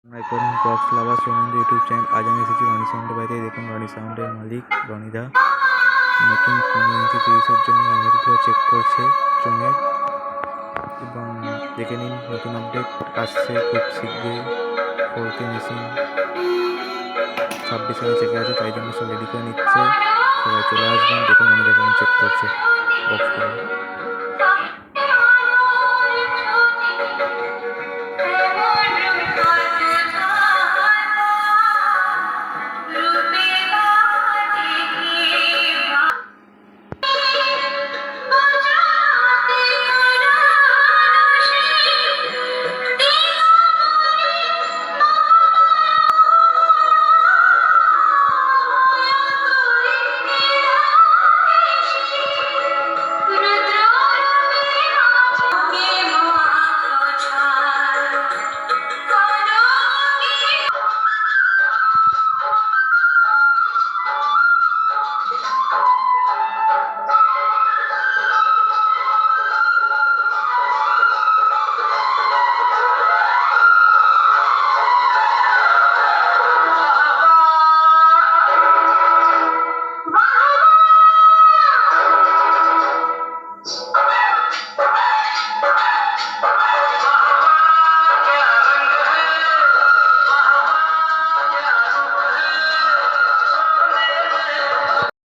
এখন বক্স লাভার Somendra YouTube channel. আজ আমি এসেছি রনি সাউন্ডের বাড়িতে। দেখুন রনি সাউন্ডের মালিক রনিদা নতুন 15 ইঞ্চি 30-এর জন্য ইউনিটগুলো চেক করছে চোঙের, এবং দেখে নিন নতুন আপডেট আসছে খুব শীঘ্রই। 4K মেশিন 26 চেকে আছে, তাই জন্য সব রেডি করে নিচ্ছে। সবাই চলে আসবেন, দেখুন রনিদা কেমন চেক করছে বক্সগুলো।